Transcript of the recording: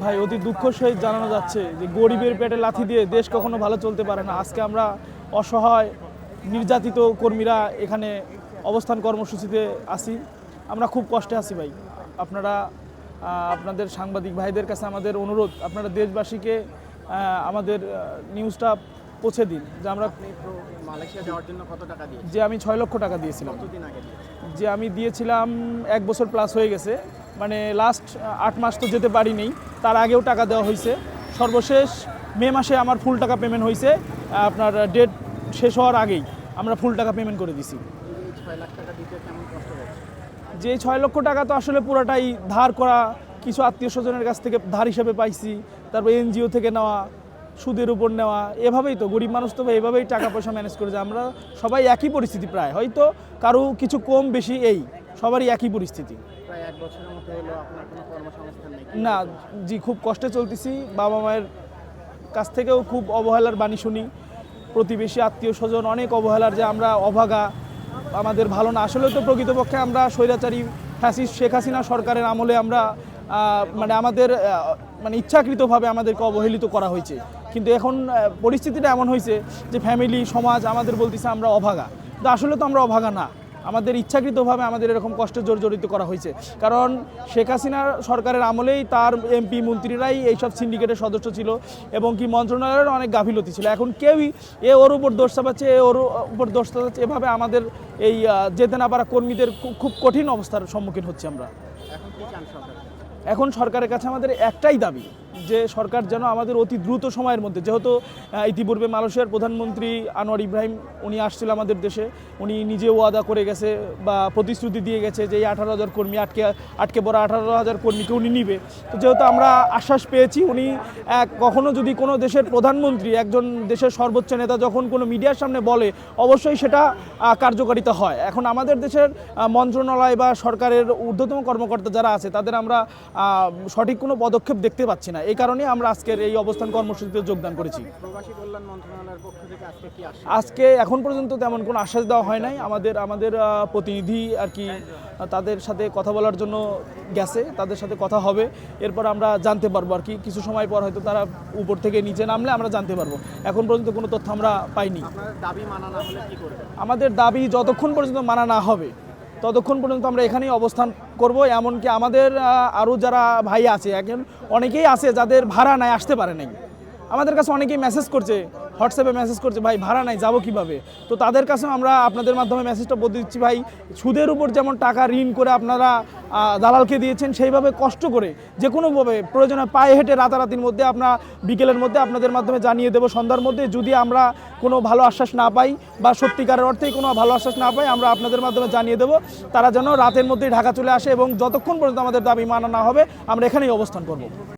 ভাই অতি দুঃখ সহিত জানানো যাচ্ছে যে গরিবের পেটে লাথি দিয়ে দেশ কখনো ভালো চলতে পারে না। আজকে আমরা অসহায় নির্যাতিত কর্মীরা এখানে অবস্থান কর্মসূচিতে আছি। আমরা খুব কষ্টে আছি ভাই। আপনারা আপনাদের সাংবাদিক ভাইদের কাছে আমাদের অনুরোধ, আপনারা দেশবাসীকে আমাদের নিউজটা পৌঁছে দিন যে আমরা মালয়েশিয়া যাওয়ার জন্য কত টাকা দিয়েছেন? যে আমি 6 লক্ষ টাকা দিয়েছিলাম। কতদিন আগে দিয়েছেন? যে আমি দিয়েছিলাম 1 বছর প্লাস হয়ে গেছে, মানে লাস্ট 8 মাস তো যেতে পারিনি, তার আগেও টাকা দেওয়া হয়েছে। সর্বশেষ মে মাসে আমার ফুল টাকা পেমেন্ট হয়েছে, আপনার ডেট শেষ হওয়ার আগেই আমরা ফুল টাকা পেমেন্ট করে দিছি। এই 6 লাখ টাকা দিতে কেমন কষ্ট হচ্ছে? যে 6 লক্ষ টাকা তো আসলে পুরোটাই ধার করা, কিছু আত্মীয় স্বজনের কাছ থেকে ধার হিসেবে পাইছি, তারপর এনজিও থেকে নেওয়া, সুদের উপর নেওয়া, এভাবেই তো গরিব মানুষ তো এভাবেই টাকা পয়সা ম্যানেজ করে যায়। আমরা সবাই একই পরিস্থিতি, প্রায় হয়তো কারো কিছু কম বেশি, এই সবারই একই পরিস্থিতি। প্রায় 1 বছরের মতো হলো আপনার কোনো কর্মসংস্থান নেই? না জি, খুব কষ্টে চলতেছি। বাবা মায়ের কাছ থেকেও খুব অবহেলার বাণী শুনি, প্রতিবেশী আত্মীয় স্বজন অনেক অবহেলার, যে আমরা অভাগা, আমাদের ভালো না। আসলে তো প্রকৃতপক্ষে আমরা স্বৈরাচারী ফ্যাসিস্ট শেখ হাসিনা সরকারের আমলে আমরা মানে আমাদের মানে ইচ্ছাকৃতভাবে আমাদেরকে অবহেলিত করা হয়েছে। কিন্তু এখন পরিস্থিতিটা এমন হয়েছে যে ফ্যামিলি সমাজ আমাদের বলতেছে আমরা অভাগা, কিন্তু আসলে তো আমরা অভাগা না। আমাদের ইচ্ছাকৃতভাবে আমাদের এরকম কষ্টে জর্জরিত করা হয়েছে, কারণ শেখ হাসিনা সরকারের আমলেই তার এমপি মন্ত্রীরাই এইসব সিন্ডিকেটের সদস্য ছিল, এবং কি মন্ত্রণালয়ের অনেক গাফিলতি ছিল। এখন কেউই ওর উপর দোষ চাপাচ্ছে, ওর উপর দোষ চাপাচ্ছে, এভাবে আমাদের এই যেতে না পারা কর্মীদের খুব কঠিন অবস্থার সম্মুখীন হচ্ছি আমরা। এখন কি চান সরকার? এখন সরকারের কাছে আমাদের একটাই দাবি, যে সরকার যেন আমাদের অতি দ্রুত সময়ের মধ্যে, যেহেতু ইতিপূর্বে মালয়েশিয়ার প্রধানমন্ত্রী আনোয়ার ইব্রাহিম উনি আসছিল আমাদের দেশে, উনি নিজে ওয়াদা করে গেছে বা প্রতিশ্রুতি দিয়ে গেছে যে এই 18,000 কর্মী আটকে পড়া 18,000 কর্মীকে উনি নিবে। তো যেহেতু আমরা আশ্বাস পেয়েছি, উনি কখনো যদি কোনো দেশের প্রধানমন্ত্রী, একজন দেশের সর্বোচ্চ নেতা যখন কোনো মিডিয়ার সামনে বলে, অবশ্যই সেটা কার্যকারিতা হয়। এখন আমাদের দেশের মন্ত্রণালয় বা সরকারের ঊর্ধ্বতম কর্মকর্তা যারা আছে, তাদের আমরা সঠিক কোনো পদক্ষেপ দেখতে পাচ্ছি না। এই কারণে আমরা আজকের এই অবস্থান কর্মসূচিতে যোগদান করেছি। প্রবাসী কল্যাণ মন্ত্রণালয়ের পক্ষ থেকে আজকে কি আশ্বাস? আজকে এখন পর্যন্ত তেমন কোনো আশ্বাস দেওয়া হয় নাই। আমাদের প্রতিনিধি আর কি তাদের সাথে কথা বলার জন্য গেছে, তাদের সাথে কথা হবে, এরপর আমরা জানতে পারবো আর কি। কিছু সময় পর হয়তো তারা উপর থেকে নিচে নামলে আমরা জানতে পারবো। এখন পর্যন্ত কোনো তথ্য আমরা পাইনি। আপনাদের দাবি মানা না হলে কি করবেন? আমাদের দাবি যতক্ষণ পর্যন্ত মানা না হবে ততক্ষণ পর্যন্ত আমরা এখানেই অবস্থান করব। এমনকি আমাদের আরও যারা ভাই আছে, এখন অনেকেই আছে যাদের ভাড়া নাই, আসতে পারে নাই। আমাদের কাছে অনেকেই মেসেজ করছে, হোয়াটসঅ্যাপে মেসেজ করছে, ভাই ভাড়া নাই, যাবো কীভাবে। তো তাদের কাছেও আমরা আপনাদের মাধ্যমে মেসেজটা বলে দিচ্ছি, ভাই সুদের উপর যেমন টাকা ঋণ করে আপনারা দালালকে দিয়েছেন, সেইভাবে কষ্ট করে যে কোনোভাবে প্রয়োজনে পায়ে হেঁটে রাতারাতির মধ্যে আপনার বিকেলের মধ্যে আপনাদের মাধ্যমে জানিয়ে দেবো, সন্ধ্যার মধ্যে, যদি আমরা কোনো ভালো আশ্বাস না পাই বা সত্যিকারের অর্থেই কোনো ভালো আশ্বাস না পাই, আমরা আপনাদের মাধ্যমে জানিয়ে দেবো। তারা যেন রাতের মধ্যেই ঢাকা চলে আসে, এবং যতক্ষণ পর্যন্ত আমাদের দাবি মানা না হবে আমরা এখানেই অবস্থান করব।